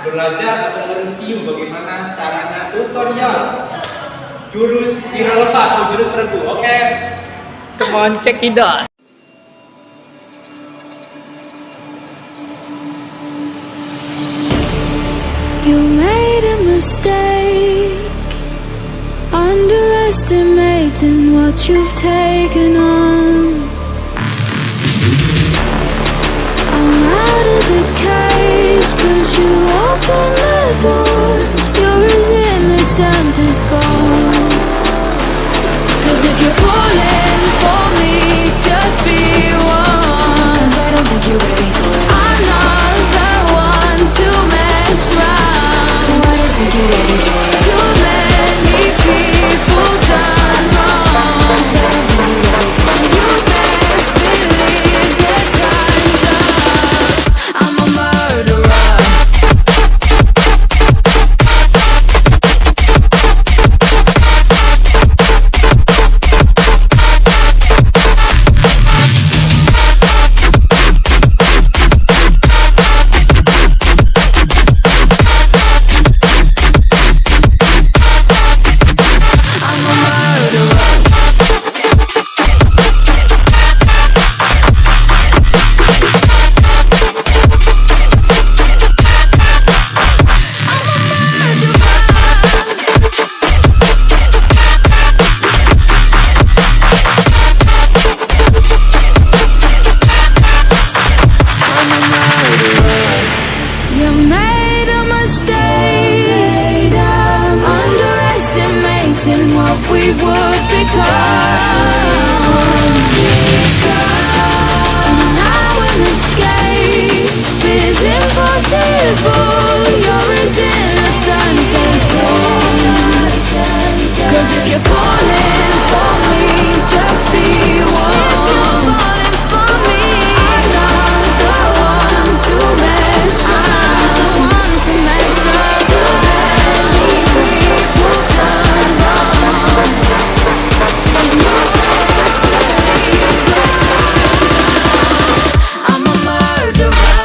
belajar atau mereview bagaimana caranya tutorial jurus wiraloka atau jurus beregu. Oke, come on, check it out. You made a mistake, underestimating what you've taken on. I'm out of the cage, 'cause you opened the door. You're as innocent as gold. 'Cause if you're falling for me, just be warned, 'cause I don't think you're ready for it. I'm not the one to mess around. No, I don't think you're ready for it. Too many people done wrong, 'cause I don't think you're ready for it. You best believe that time's up. I'm a murderer. You made a mistake, underestimating what we would become. And now an escape is impossible. You're as innocent as gold. 'Cause if you're falling for me, just be warned. If you're falling for me, I'm not the one to mess around. To mess up. Too many people done wrong. You best believe that time's up. I'm a murderer.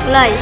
Mulai.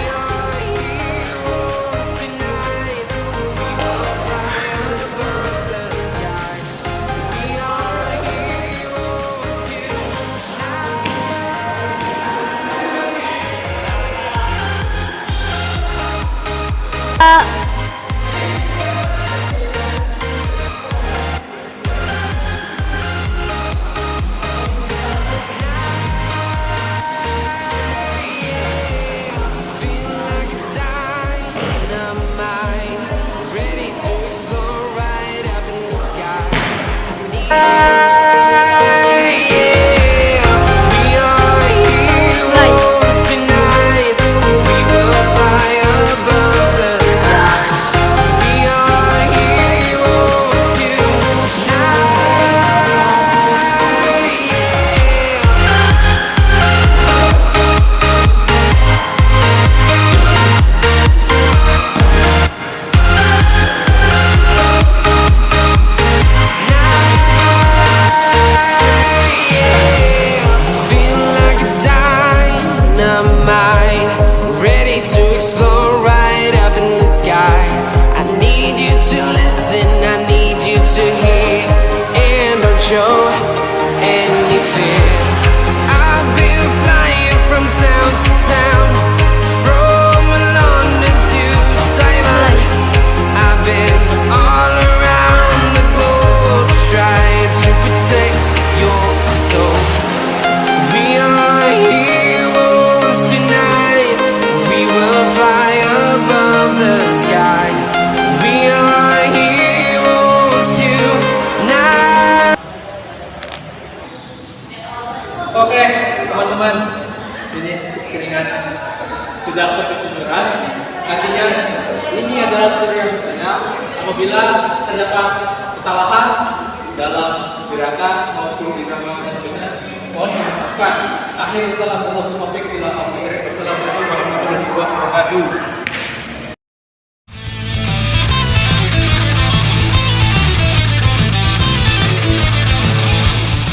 Show any fear. I've been flying from town to town, from London to Taiwan. I've been all around the globe trying to protect your soul. We are heroes tonight. We will fly above the sky. We are heroes tonight. Oke, teman-teman, ini keringan sudah berkecucuran. Artinya ini adalah teori yang misalnya apabila terdapat kesalahan dalam gerakan maupun irama dan benar, mohon dimaafkan. Akhir dalam Allah taufiq ila